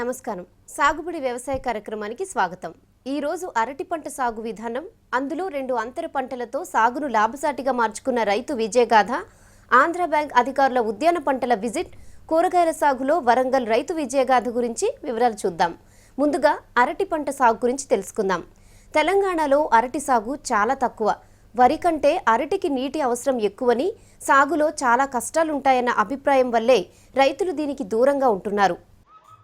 నమస్కారం. సాగుబడి వ్యవసాయ కార్యక్రమానికి స్వాగతం. ఈ రోజు అరటి పంట సాగు విధానం, అందులో 2 అంతర పంటలతో సాగును లాభసాటిగా మార్చుకున్న రైతు విజయగాథ, ఆంధ్ర బ్యాంక్ అధికారుల ఉద్యాన పంటల విజిట్, కూరగాయల సాగులో వరంగల్ రైతు విజయగాథ గురించి వివరాలు చూద్దాం. ముందుగా అరటి పంట సాగు గురించి తెలుసుకుందాం. తెలంగాణలో అరటి సాగు చాలా తక్కువ. వరి కంటే అరటికి నీటి అవసరం ఎక్కువని, సాగులో చాలా కష్టాలుంటాయన్న అభిప్రాయం వల్లే రైతులు దీనికి దూరంగా ఉంటున్నారు.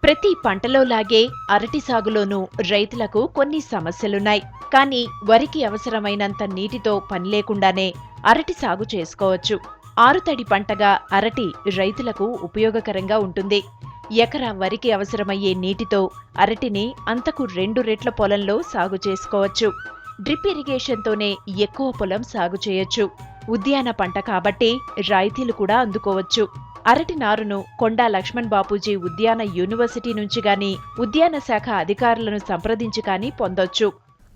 ప్రతి పంటలో లాగే అరటి సాగులోనూ రైతులకు కొన్ని సమస్యలున్నాయి. కానీ వరికి అవసరమైనంత నీటితో పని లేకుండానే అరటి సాగు చేసుకోవచ్చు. ఆరుతడి పంటగా అరటి రైతులకు ఉపయోగకరంగా ఉంటుంది. ఎకరా వరికి అవసరమయ్యే నీటితో అరటిని అంతకు 2 రెట్ల పొలంలో సాగు చేసుకోవచ్చు. డ్రిప్ ఇరిగేషన్తోనే ఎక్కువ పొలం సాగు చేయొచ్చు. ఉద్యాన పంట కాబట్టి రాయితీలు కూడా అందుకోవచ్చు. అరటి నారును కొండా లక్ష్మణ్ బాపూజీ ఉద్యాన యూనివర్సిటీ నుంచి గాని, ఉద్యాన శాఖ అధికారులను సంప్రదించి కానీ పొందొచ్చు.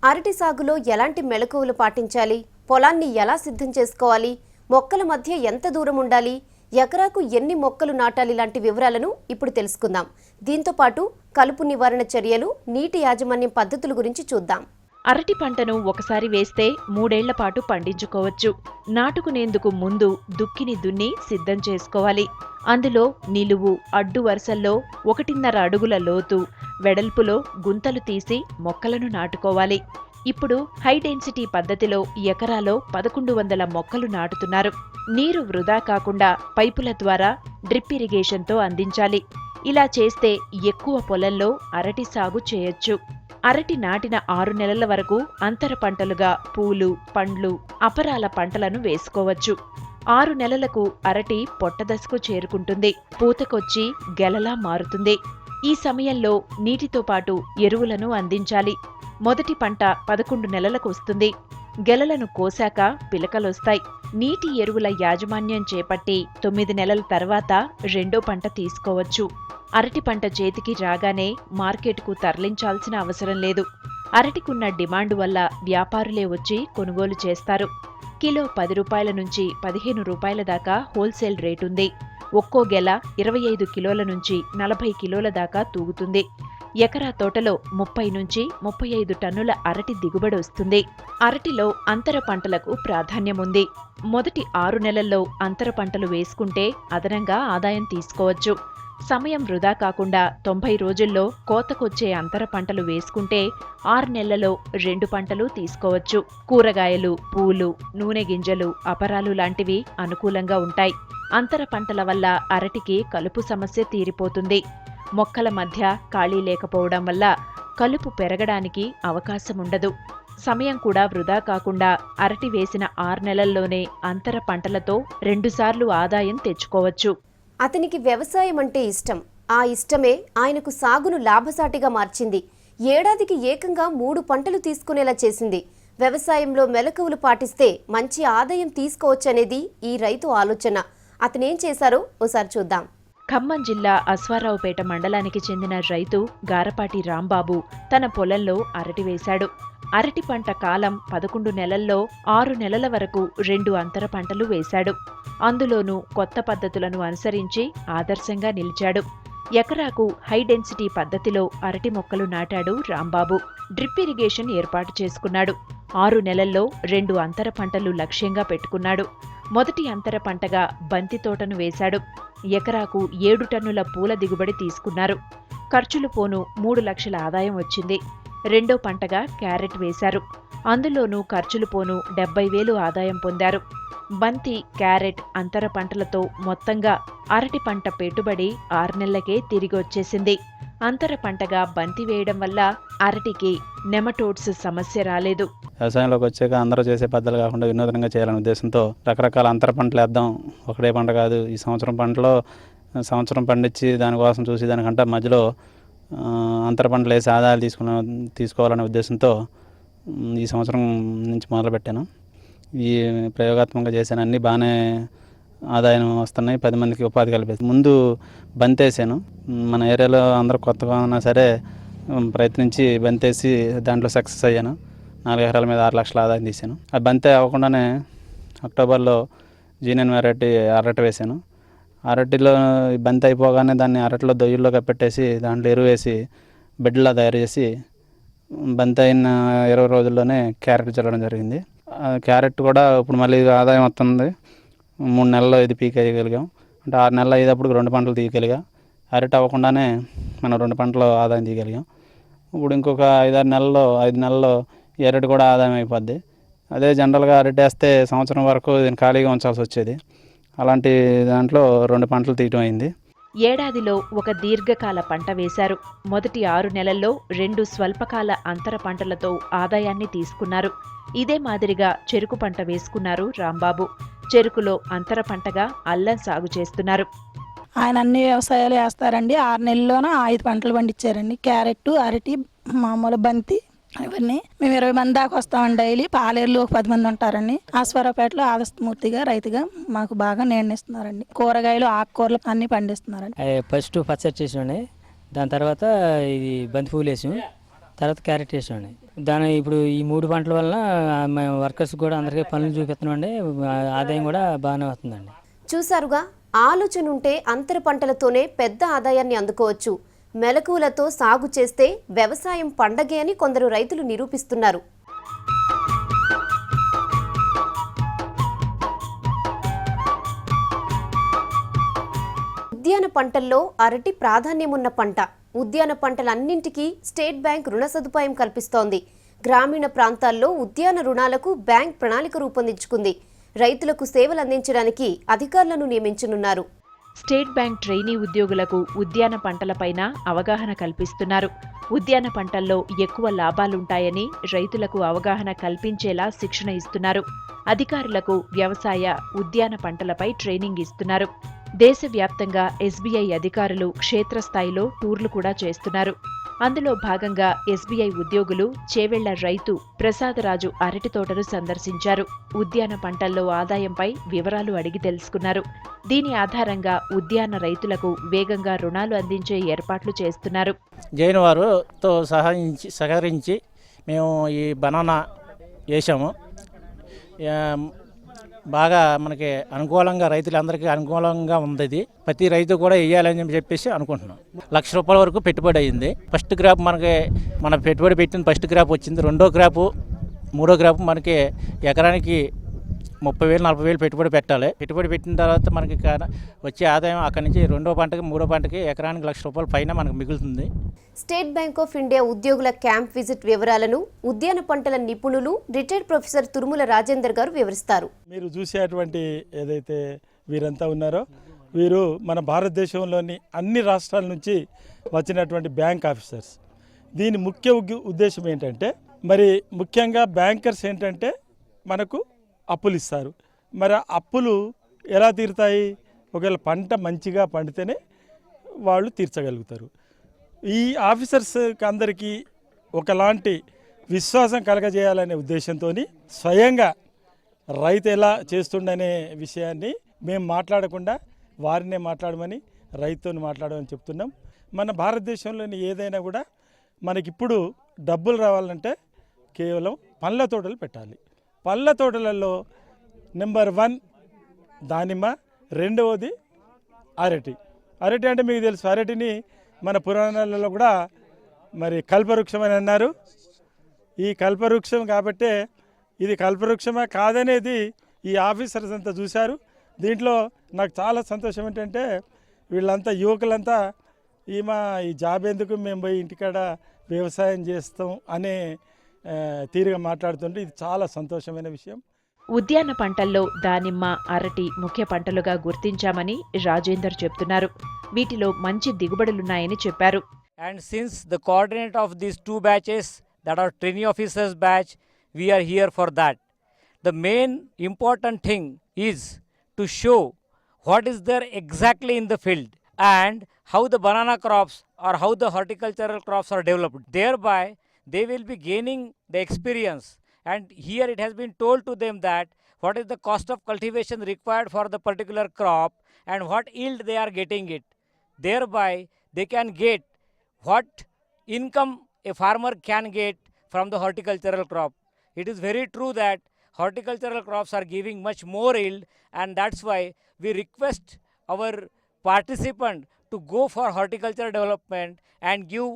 అరటి సాగులో ఎలాంటి మెళకువలు పాటించాలి, పొలాన్ని ఎలా సిద్ధం చేసుకోవాలి, మొక్కల మధ్య ఎంత దూరం ఉండాలి, ఎకరాకు ఎన్ని మొక్కలు నాటాలి లాంటి వివరాలను ఇప్పుడు తెలుసుకుందాం. దీంతో పాటు కలుపు నివారణ చర్యలు, నీటి యాజమాన్యం పద్ధతుల గురించి చూద్దాం. అరటి పంటను ఒకసారి వేస్తే 3 ఏళ్ల పాటు పండించుకోవచ్చు. నాటుకునేందుకు ముందు దుక్కిని దున్ని సిద్ధం చేసుకోవాలి. అందులో నిలువు, అడ్డు వరుసల్లో 1.5 అడుగుల లోతు, వెడల్పులో గుంతలు తీసి మొక్కలను నాటుకోవాలి. ఇప్పుడు హై డెన్సిటీ పద్ధతిలో ఎకరాలో 1100 మొక్కలు నాటుతున్నారు. నీరు వృధా కాకుండా పైపుల ద్వారా డ్రిప్ ఇరిగేషన్తో అందించాలి. ఇలా చేస్తే ఎక్కువ పొలంలో అరటి సాగు చేయొచ్చు. అరటి నాటిన 6 నెలల వరకు అంతర పంటలుగా పూలు, పండ్లు, అపరాల పంటలను వేసుకోవచ్చు. 6 నెలలకు అరటి పొట్టదశకు చేరుకుంటుంది. పూతకొచ్చి గెలలా మారుతుంది. ఈ సమయంలో నీటితో పాటు ఎరువులను అందించాలి. మొదటి పంట 11 నెలలకు వస్తుంది. గెలలను కోశాక పిలకలొస్తాయి. నీటి ఎరువుల యాజమాన్యం చేపట్టి 9 నెలల తర్వాత రెండో పంట తీసుకోవచ్చు. అరటి పంట చేతికి రాగానే మార్కెట్కు తరలించాల్సిన అవసరం లేదు. అరటికున్న డిమాండు వల్ల వ్యాపారులే వచ్చి కొనుగోలు చేస్తారు. కిలో 10 రూపాయల నుంచి 15 రూపాయల దాకా హోల్సేల్ రేటుంది. ఒక్కో గెల 25 కిలోల నుంచి 40 కిలోల దాకా తూగుతుంది. ఎకరా తోటలో 30 నుంచి 35 టన్నుల అరటి దిగుబడి వస్తుంది. అరటిలో అంతర పంటలకు ప్రాధాన్యముంది. మొదటి 6 నెలల్లో అంతర పంటలు వేసుకుంటే అదనంగా ఆదాయం తీసుకోవచ్చు. సమయం వృధా కాకుండా 90 రోజుల్లో కోతకొచ్చే అంతర పంటలు వేసుకుంటే 6 నెలల్లో 2 పంటలు తీసుకోవచ్చు. కూరగాయలు, పూలు, నూనె గింజలు, అపరాలు లాంటివి అనుకూలంగా ఉంటాయి. అంతర పంటల వల్ల అరటికి కలుపు సమస్య తీరిపోతుంది. మొక్కల మధ్య ఖాళీ లేకపోవడం వల్ల కలుపు పెరగడానికి అవకాశముండదు. సమయం కూడా వృధా కాకుండా అరటి వేసిన 6 నెలల్లోనే అంతర పంటలతో 2 సార్లు ఆదాయం తెచ్చుకోవచ్చు. అతనికి వ్యవసాయం అంటే ఇష్టం. ఆ ఇష్టమే ఆయనకు సాగును లాభసాటిగా మార్చింది. ఏడాదికి ఏకంగా 3 పంటలు తీసుకునేలా చేసింది. వ్యవసాయంలో మెలకువలు పాటిస్తే మంచి ఆదాయం తీసుకోవచ్చనేది ఈ రైతు ఆలోచన. అతనేం చేశారో ఓసారి చూద్దాం. ఖమ్మం జిల్లా అశ్వారావుపేట మండలానికి చెందిన రైతు గారపాటి రాంబాబు తన పొలంలో అరటి వేశాడు. అరటి పంట కాలం 11 నెలల్లో 6 నెలల వరకు 2 అంతర పంటలు వేశాడు. అందులోనూ కొత్త పద్ధతులను అనుసరించి ఆదర్శంగా నిలిచాడు. ఎకరాకు హై డెన్సిటీ పద్ధతిలో అరటి మొక్కలు నాటాడు రాంబాబు. డ్రిప్ ఇరిగేషన్ ఏర్పాటు చేసుకున్నాడు. 6 నెలల్లో 2 అంతర పంటలు లక్ష్యంగా పెట్టుకున్నాడు. మొదటి అంతర పంటగా బంతి తోటను వేశాడు. ఎకరాకు 7 టన్నుల పూల దిగుబడి తీసుకున్నారు. ఖర్చులు పోను 3 లక్షల ఆదాయం వచ్చింది. రెండో పంటగా క్యారెట్ వేశారు. అందులోనూ ఖర్చులు పోను 70,000 ఆదాయం పొందారు. బంతి, క్యారెట్ అంతర పంటలతో మొత్తంగా అరటి పంట పెట్టుబడి 6 నెలలకే తిరిగి వచ్చేసింది. అంతర పంటగా బంతి వేయడం వల్ల అరటికి నెమటోడ్స్ సమస్య రాలేదు. వ్యవసాయంలోకి వచ్చాక అందరూ చేసే పద్ధతులు కాకుండా వినూత్నంగా చేయాలనే ఉద్దేశంతో రకరకాల అంతర పంటలు వేద్దాం. ఒకటే పంట కాదు, ఈ సంవత్సరం పండించి దానికోసం చూసి దానికంటే మధ్యలో అంతర పంటలు వేసి ఆదాయాలు తీసుకోవాలనే ఉద్దేశంతో ఈ సంవత్సరం నుంచి మొదలుపెట్టాను. ఈ ప్రయోగాత్మకంగా చేశాను. అన్నీ బాగానే ఆదాయం వస్తున్నాయి. 10 మందికి ఉపాధి కలిపేసి ముందు బంతేసాను. మన ఏరియాలో అందరూ కొత్తగా ఉన్నా సరే ప్రయత్నించి బంతేసి దాంట్లో సక్సెస్ అయ్యాను. 4 ఎకరాల మీద 6 లక్షల ఆదాయం తీశాను. ఆ బంతే అవ్వకుండానే అక్టోబర్లో జీనియన్ వెరైటీ అరటి వేశాను. అరటిలో బంతి అయిపోగానే దాన్ని అరటిలో దొయ్యల్లో కప్పెట్టేసి దాంట్లో ఎరువు వేసి బెడ్లా తయారు చేసి బంతి అయిన 20 రోజుల్లోనే క్యారెట్ చల్లడం జరిగింది. క్యారెట్ కూడా ఇప్పుడు మళ్ళీ ఆదాయం వస్తుంది. 3 నెలల్లో ఇది పీక్ అయ్యగలిగాం. అంటే 6 నెలలు అయ్యేటప్పుడు 2 పంటలు తీయగలిగాం. అరటి అవ్వకుండానే మనం 2 పంటలు ఆదాయం తీయగలిగాం. ఇప్పుడు ఇంకొక 5 నెలల్లో ఈ అరటి కూడా ఆదాయం అయిపోద్ది. అదే జనరల్గా అరటి వేస్తే సంవత్సరం వరకు దీన్ని ఖాళీగా ఉంచాల్సి వచ్చేది. అలాంటి దాంట్లో 2 పంటలు తీయటం అయింది. ఏడాదిలో ఒక దీర్ఘకాల పంట వేశారు. మొదటి 6 నెలల్లో 2 స్వల్పకాల అంతర పంటలతో ఆదాయాన్ని తీసుకున్నారు. ఇదే మాదిరిగా చెరుకు పంట వేసుకున్నారు రాంబాబు. చెరుకులో అంతర పంటగా అల్లం సాగు చేస్తున్నారు. ఆయన అన్ని వ్యవసాయాలు వేస్తారండి. 6 నెలల్లోనే 5 పంటలు పండించారండి. క్యారెట్, అరటి, మామూలు బంతి ఇవన్నీ. మేము 20 మంది దాకా వస్తామండి డైలీ. పాలేరులో ఒక 10 మంది ఉంటారండి. ఆస్వరపేటలో ఆదస్తమూర్తిగా రైతుగా మాకు బాగా నిర్ణయిస్తున్నారండి. కూరగాయలు, ఆకుకూరలు అన్నీ పండిస్తున్నారండి. ఫస్ట్ పచ్చడి చేసామండి. దాని తర్వాత ఇది బంతి పువ్వులు వేసాం. తర్వాత క్యారెట్ వేసామండి. దాని ఇప్పుడు ఈ 3 పంటల వల్ల మేము వర్కర్స్ కూడా అందరికీ పనులు చూపిస్తున్నామండి. ఆదాయం కూడా బాగానే వస్తుందండి. చూసారుగా, ఆలోచన ఉంటే అంతర పంటలతోనే పెద్ద ఆదాయాన్ని అందుకోవచ్చు. మెలకువలతో సాగు చేస్తే వ్యవసాయం పండగే అని కొందరు రైతులు నిరూపిస్తున్నారు. ఉద్యాన పంటల్లో అరటి ప్రాధాన్యమున్న పంట. ఉద్యాన పంటలన్నింటికీ స్టేట్ బ్యాంక్ రుణ సదుపాయం కల్పిస్తోంది. గ్రామీణ ప్రాంతాల్లో ఉద్యాన రుణాలకు బ్యాంక్ ప్రణాళిక రూపొందించుకుంది. రైతులకు సేవలు అందించడానికి అధికారులను నియమించనున్నారు. స్టేట్ బ్యాంక్ ట్రైనీ ఉద్యోగులకు ఉద్యాన పంటలపైన అవగాహన కల్పిస్తున్నారు. ఉద్యాన పంటల్లో ఎక్కువ లాభాలుంటాయని రైతులకు అవగాహన కల్పించేలా శిక్షణ ఇస్తున్నారు. అధికారులకు వ్యవసాయ, ఉద్యాన పంటలపై ట్రైనింగ్ ఇస్తున్నారు. దేశవ్యాప్తంగా ఎస్బీఐ అధికారులు క్షేత్రస్థాయిలో టూర్లు కూడా చేస్తున్నారు. అందులో భాగంగా ఎస్బీఐ ఉద్యోగులు చేవెళ్ల రైతు ప్రసాదరాజు అరటి తోటను సందర్శించారు. ఉద్యాన పంటల్లో ఆదాయంపై వివరాలు అడిగి తెలుసుకున్నారు. దీని ఆధారంగా ఉద్యాన రైతులకు వేగంగా రుణాలు అందించే ఏర్పాట్లు చేస్తున్నారు. జైన్ వారుతో సహకరించి మేము ఈ బనానా వేసాము. బాగా మనకి అనుకూలంగా, రైతులందరికీ అనుకూలంగా ఉంది. ఇది ప్రతి రైతు కూడా వేయాలని చెప్పేసి అనుకుంటున్నాం. ₹1,00,000 వరకు పెట్టుబడి అయింది. ఫస్ట్ క్రాప్ మన పెట్టుబడి పెట్టిన ఫస్ట్ క్రాప్ వచ్చింది. రెండో క్రాపు, మూడో క్రాప్ మనకి ఎకరానికి 30,000-40,000 పెట్టుబడి పెట్టాలి. పెట్టుబడి పెట్టిన తర్వాత మనకి వచ్చే ఆదాయం అక్కడి నుంచి రెండో పంటకి, మూడో పంటకి ఎకరానికి ₹1,00,000 పైన మనకు మిగులుతుంది. స్టేట్ బ్యాంక్ ఆఫ్ ఇండియా ఉద్యోగుల క్యాంప్ విజిట్ వివరాలను ఉద్యాన పంటల నిపుణులు రిటైర్డ్ ప్రొఫెసర్ తురుముల రాజేందర్ గారు వివరిస్తారు. మీరు చూసేటువంటి ఏదైతే వీరంతా ఉన్నారో, వీరు మన భారతదేశంలోని అన్ని రాష్ట్రాల నుంచి వచ్చినటువంటి బ్యాంక్ ఆఫీసర్స్. దీని ముఖ్య ఉద్దేశం ఏంటంటే, మరి ముఖ్యంగా బ్యాంకర్స్ ఏంటంటే మనకు అప్పులు ఇస్తారు. మరి అప్పులు ఎలా తీరుతాయి? ఒకవేళ పంట మంచిగా పండితేనే వాళ్ళు తీర్చగలుగుతారు. ఈ ఆఫీసర్స్కి అందరికీ ఒకలాంటి విశ్వాసం కలగజేయాలనే ఉద్దేశంతో స్వయంగా రైతు ఎలా చేస్తుండనే విషయాన్ని మేము మాట్లాడకుండా వారినే మాట్లాడమని, రైతుని మాట్లాడమని చెప్తున్నాం. మన భారతదేశంలోని ఏదైనా కూడా మనకిప్పుడు డబ్బులు రావాలంటే కేవలం పండ్ల తోటలు పెట్టాలి. పళ్ళ తోటలలో నెంబర్ 1 దానిమ్మ, రెండవది అరటి. అరటి అంటే మీకు తెలుసు, అరటిని మన పురాణాలలో కూడా మరి కల్పవృక్షం అని అన్నారు. ఈ కల్పవృక్షం కాబట్టే ఇది కల్పవృక్షమా కాదనేది ఈ ఆఫీసర్స్ అంతా చూశారు. దీంట్లో నాకు చాలా సంతోషం ఏంటంటే, వీళ్ళంతా యువకులంతా ఈ జాబ్ ఎందుకు, మేము పోయి ఇంటికాడ వ్యవసాయం చేస్తాం అనే తీరుగా మాట్లాడుతుంటే ఇది చాలా సంతోషమైన విషయం. ఉద్యాన పంటల్లో దానిమ్మ, అరటి ముఖ్య పంటలుగా గుర్తించామని రాజేందర్ చెప్తున్నారు. వీటిలో మంచి దిగుబడులున్నాయని చెప్పారు. And since the coordinate of these 2 batches that are trainee officers batch, we are here for that. The main important thing is to show what is there exactly in the field and how the banana crops or how the horticultural crops are developed. Thereby they will be gaining the experience, and here it has been told to them that what is the cost of cultivation required for the particular crop and what yield they are getting it. Thereby they can get what income a farmer can get from the horticultural crop. It is very true that horticultural crops are giving much more yield, and that's why we request our participant to go for horticulture development and give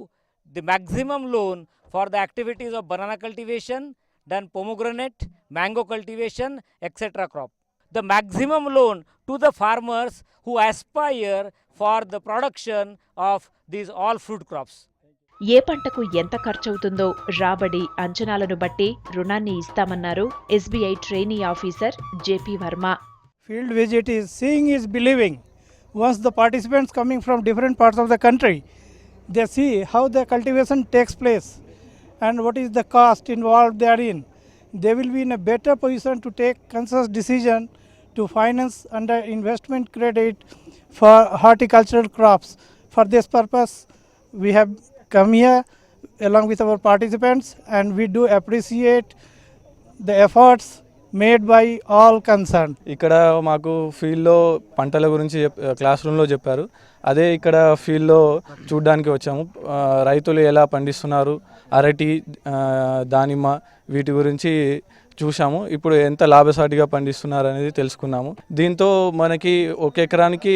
the maximum loan for the activities of banana cultivation, then pomegranate, mango cultivation, etc. crop. The maximum loan to the farmers who aspire for the production of these all fruit crops. ఏ పంటకు ఎంత ఖర్చవుతుందో రాబడి అంచనాలను బట్టి రుణాన్ని ఇస్తామన్నారు SBI trainee officer JP Varma. Field visit is seeing is believing. Once the participants coming from different parts of the country, they see how the cultivation takes place and what is the cost involved therein. They will be in a better position to take conscious decision to finance under investment credit for horticultural crops. For this purpose, we have come here along with our participants, and we do appreciate the efforts made by all concerned. ఇక్కడ మాకు ఫీల్డ్లో పంటల గురించి class రూమ్లో చెప్పారు. అదే ఇక్కడ ఫీల్డ్లో చూడడానికి వచ్చాము. రైతులు ఎలా పండిస్తున్నారు, అరటి, దానిమ్మ, వీటి గురించి చూసాము. ఇప్పుడు ఎంత లాభసాటిగా పండిస్తున్నారు అనేది తెలుసుకున్నాము. దీంతో మనకి ఒక ఎకరానికి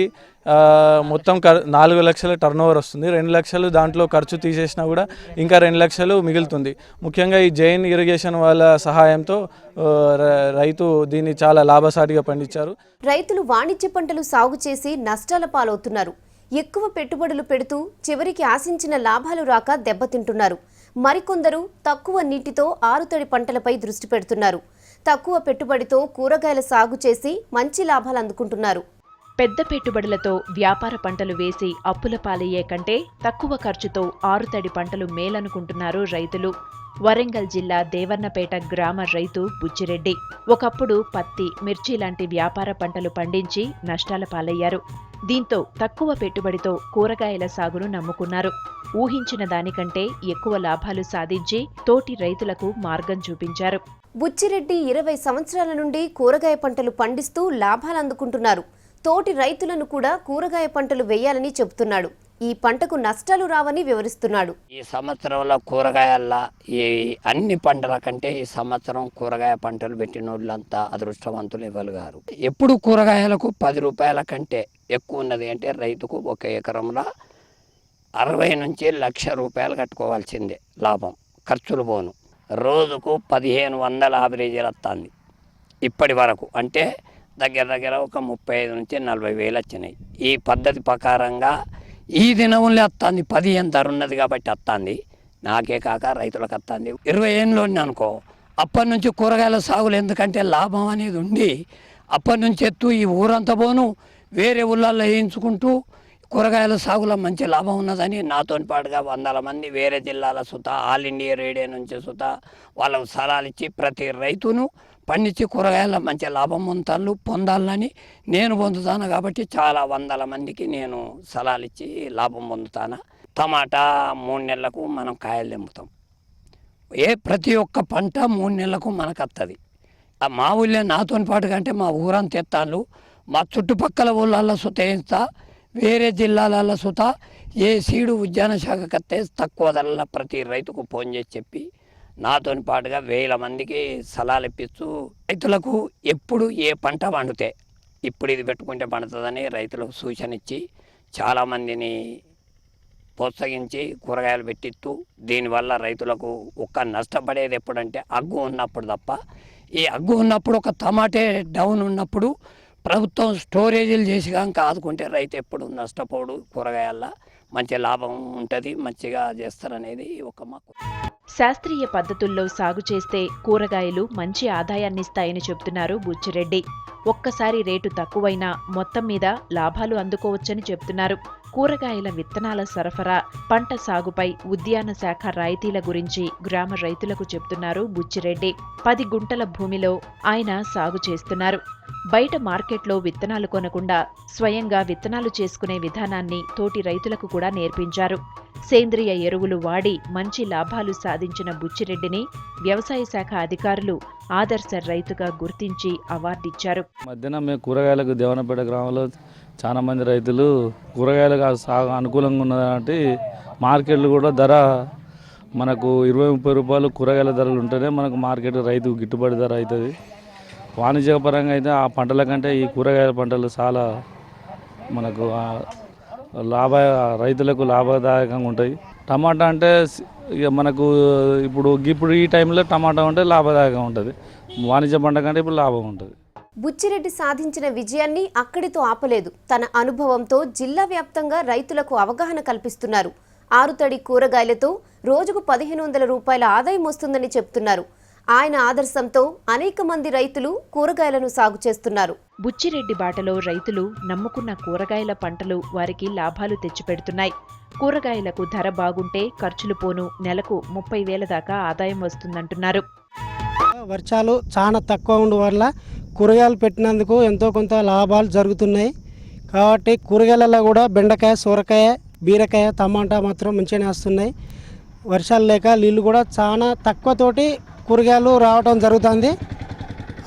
మొత్తం 4 లక్షల టర్నోవర్ వస్తుంది. 2 లక్షలు దాంట్లో ఖర్చు తీసేసినా కూడా ఇంకా 2 లక్షలు మిగులుతుంది. ముఖ్యంగా ఈ జైన్ ఇరిగేషన్ వాళ్ళ సహాయంతో రైతు దీన్ని చాలా లాభసాటిగా పండించారు. రైతులు వాణిజ్య పంటలు సాగు చేసి నష్టాల పాలవుతున్నారు. ఎక్కువ పెట్టుబడులు పెడుతూ చివరికి ఆశించిన లాభాలు రాక దెబ్బతింటున్నారు. మరికొందరు తక్కువ నీటితో ఆరుతడి పంటలపై దృష్టి పెడుతున్నారు. తక్కువ పెట్టుబడితో కూరగాయల సాగు చేసి మంచి లాభాలు అందుకుంటున్నారు. పెద్ద పెట్టుబడులతో వ్యాపార పంటలు వేసి అప్పుల పాలయ్యే కంటే తక్కువ ఖర్చుతో ఆరుతడి పంటలు మేలనుకుంటున్నారు రైతులు. వరంగల్ జిల్లా దేవర్నపేట గ్రామ రైతు బుచ్చిరెడ్డి ఒకప్పుడు పత్తి, మిర్చి లాంటి వ్యాపార పంటలు పండించి నష్టాల పాలయ్యారు. దీంతో తక్కువ పెట్టుబడితో కూరగాయల సాగును నమ్ముకున్నారు. ఊహించిన దానికంటే ఎక్కువ లాభాలు సాధించి తోటి రైతులకు మార్గం చూపించారు. బుచ్చిరెడ్డి 20 సంవత్సరాల నుండి కూరగాయ పంటలు పండిస్తూ లాభాలు అందుకుంటున్నారు. తోటి రైతులను కూడా కూరగాయ పంటలు వేయాలని చెబుతున్నాడు. ఈ పంటకు నష్టాలు రావని వివరిస్తున్నాడు. ఈ సంవత్సరంలో కూరగాయల ఈ అన్ని పంటల కంటే ఈ సంవత్సరం కూరగాయ పంటలు పెట్టిన వాళ్ళంతా అదృష్టవంతులు ఇవ్వగలిగారు. ఎప్పుడు కూరగాయలకు 10 రూపాయల కంటే ఎక్కువ ఉన్నది అంటే రైతుకు ఒక ఎకరంలో 60 నుంచి 1,00,000 రూపాయలు కట్టుకోవాల్సిందే లాభం, ఖర్చులు పోను. రోజుకు 1,500 యావరేజీలు వస్తుంది ఇప్పటి వరకు. అంటే దగ్గర ఒక 35 నుంచి 40 వేలు వచ్చినాయి. ఈ పద్ధతి ప్రకారంగా ఈ దినంలో వస్తుంది. 15 ధర ఉన్నది కాబట్టి వస్తుంది. నాకే కాక రైతులకు వస్తుంది. 20 ఏళ్ళు అనుకో, అప్పటి నుంచి కూరగాయల సాగులు ఎందుకంటే లాభం అనేది ఉండి అప్పటి నుంచి ఎత్తు ఈ ఊరంతా పోను వేరే ఊళ్ళల్లో వేయించుకుంటూ కూరగాయల సాగులో మంచి లాభం ఉన్నదని నాతో పాటుగా 100 మంది వేరే జిల్లాల సుత ఆల్ ఇండియా రేడియో నుంచి సుత వాళ్ళకు సలహాలు ఇచ్చి ప్రతి రైతును పండించి కూరగాయల మంచి లాభం పొందాలని నేను పొందుతాను. కాబట్టి చాలా 100 మందికి నేను సలహాలు ఇచ్చి లాభం పొందుతాను. టమాటా 3 నెలలకు మనం కాయలు తెంపుతాం. ప్రతి ఒక్క పంట 3 నెలలకు మనకు వస్తుంది. మా ఊళ్ళో నాతో పాటుగా అంటే మా ఊరంతా ఎత్తాను. మా చుట్టుపక్కల ఊళ్ళల్లో సుత వేస్తా, వేరే జిల్లాలలో సుత ఏ సీడు ఉద్యాన శాఖకు వస్తే తక్కువ ధరల ప్రతి రైతుకు ఫోన్ చేసి చెప్పి నాతో పాటుగా 1000 మందికి సలహాలు ఇప్పిస్తూ రైతులకు ఎప్పుడు ఏ పంట పండితే ఇప్పుడు ఇది పెట్టుకుంటే పండుతుందని రైతులకు సూచన ఇచ్చి చాలామందిని ప్రోత్సహించి కూరగాయలు పెట్టిస్తూ దీనివల్ల రైతులకు ఒక్క నష్టపడేది ఎప్పుడంటే అగ్గు ఉన్నప్పుడు తప్ప. ఈ అగ్గు ఉన్నప్పుడు ఒక టమాటే డౌన్ ఉన్నప్పుడు ప్రభుత్వం స్టోరేజీలు చేసి కనుక ఆదుకుంటే రైతు ఎప్పుడు నష్టపోడు. కూరగాయల మంచి లాభం ఉంటుంది, మంచిగా చేస్తారనేది ఒక మాకు. శాస్త్రీయ పద్ధతుల్లో సాగు చేస్తే కూరగాయలు మంచి ఆదాయాన్నిస్తాయని చెబుతున్నారు బుచ్చిరెడ్డి. ఒక్కసారి రేటు తక్కువైనా మొత్తం మీద లాభాలు అందుకోవచ్చని చెబుతున్నారు. కూరగాయల విత్తనాల సరఫరా, పంట సాగుపై ఉద్యాన శాఖ రాయితీల గురించి గ్రామ రైతులకు చెబుతున్నారు బుచ్చిరెడ్డి. 10 గుంటల భూమిలో ఆయన సాగు చేస్తున్నారు. బయట మార్కెట్లో విత్తనాలు కొనకుండా స్వయంగా విత్తనాలు చేసుకునే విధానాన్ని తోటి రైతులకు కూడా నేర్పించారు. సేంద్రియ ఎరువులు వాడి మంచి లాభాలు సాధించిన బుచ్చిరెడ్డిని వ్యవసాయ శాఖ అధికారులు ఆదర్శ రైతుగా గుర్తించి అవార్డిచ్చారు. మధ్యన మేము కూరగాయలకు దేవనపేట గ్రామంలో చాలా మంది రైతులు కూరగాయలకు సాగు అనుకూలంగా ఉన్నదంటే మార్కెట్లు కూడా ధర మనకు 20-30 రూపాయలు కూరగాయల ధరలు ఉంటేనే మనకు మార్కెట్ రైతుకు గిట్టుబాటు ధర అవుతుంది. వాణిజ్యపరంగా అయితే ఆ పంటల కంటే ఈ కూరగాయల పంటలు చాలా మనకు రైతులకు లాభదాయకంగా ఉంటాయి. టమాటా అంటే ఇక మనకు ఇప్పుడు ఈ టైంలో టమాటా ఉంటే లాభదాయకంగా ఉంటుంది. వాణిజ్య పంట కంటే ఇప్పుడు లాభం ఉంటుంది. బుచ్చిరెడ్డి సాధించిన విజయాన్ని అక్కడితో ఆపలేదు. తన అనుభవంతో జిల్లా వ్యాప్తంగా రైతులకు అవగాహన కల్పిస్తున్నారు. ఆరుతడి కూరగాయలతో రోజుకు 1500 రూపాయల ఆదాయం వస్తుందని చెప్తున్నారు. ఆయన ఆదర్శంతో అనేక మంది రైతులు కూరగాయలను సాగు చేస్తున్నారు. బుచ్చిరెడ్డి బాటలో రైతులు నమ్ముకున్న కూరగాయల పంటలు వారికి లాభాలు తెచ్చిపెడుతున్నాయి. కూరగాయలకు ధర బాగుంటే ఖర్చులు పోను నెలకు 30,000 దాకా ఆదాయం వస్తుందంటున్నారు. వర్షాలు చాలా తక్కువ ఉండే వల్ల కూరగాయలు పెట్టినందుకు ఎంతో కొంత లాభాలు జరుగుతున్నాయి. కాబట్టి కూరగాయలలో కూడా బెండకాయ, సొరకాయ, బీరకాయ, టమాటా మాత్రం మంచిగానే వస్తున్నాయి. వర్షాలు లేక నీళ్ళు కూడా చాలా తక్కువతోటి కూరగాయలు రావడం జరుగుతుంది.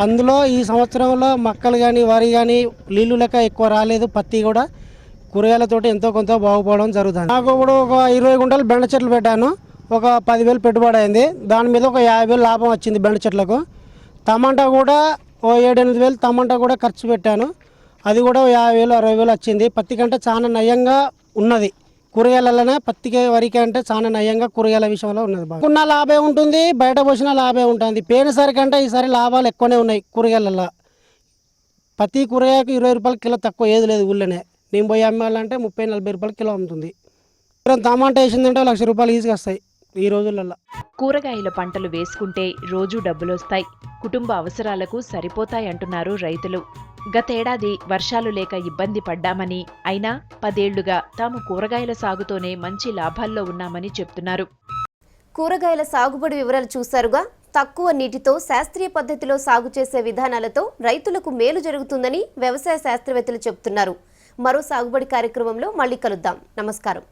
అందులో ఈ సంవత్సరంలో మక్కలు కానీ వరి కానీ నీళ్ళు లెక్క ఎక్కువ రాలేదు. పత్తి కూడా కూరగాయలతోటి ఎంతో కొంత బాగుపడడం జరుగుతుంది. నాకు ఇప్పుడు ఒక 20 గుంటలు బెండ చెట్లు పెట్టాను. ఒక 10,000 పెట్టుబడి అయింది. దాని మీద ఒక 50,000 లాభం వచ్చింది బెండ చెట్లకు. టమాటా కూడా ఓ 7-8 టమాటా కూడా ఖర్చు పెట్టాను. అది కూడా 50,000 60,000 వచ్చింది. పత్తి కంటే చాలా నయంగా ఉన్నది. కూరగాయలలోనే పత్తికి వరికి అంటే చాలా నయంగా కూరగాయల విషయంలో ఉన్నది. బాగున్న లాభే ఉంటుంది, బయట పోసిన లాభే ఉంటుంది. పోయినసారి కంటే ఈసారి లాభాలు ఎక్కువనే ఉన్నాయి కూరగాయలలో. ప్రతి కూరగాయకు 20 రూపాయల కిలో తక్కువ ఏది లేదు ఊళ్ళోనే. నేను పోయి అమ్మాలంటే 30-40 రూపాయల కిలో అమ్ముతుంది. టమాటా వేసిందంటే 1,00,000 రూపాయలు ఈజీగా వస్తాయి ఈ రోజులలో. కూరగాయల పంటలు వేసుకుంటే రోజు డబ్బులొస్తాయి, కుటుంబ అవసరాలకు సరిపోతాయంటున్నారు రైతులు. గతేడాది వర్షాలు లేక ఇబ్బంది పడ్డామని, అయినా 10 ఏళ్లుగా తాము కూరగాయల సాగుతోనే మంచి లాభాల్లో ఉన్నామని చెప్తున్నారు. కూరగాయల సాగుబడి వివరాలు చూశారుగా. తక్కువ నీటితో శాస్త్రీయ పద్ధతిలో సాగు చేసే విధానాలతో రైతులకు మేలు జరుగుతుందని వ్యవసాయ శాస్త్రవేత్తలు చెబుతున్నారు. మరో సాగుబడి కార్యక్రమంలో మళ్ళీ కలుద్దాం. నమస్కారం.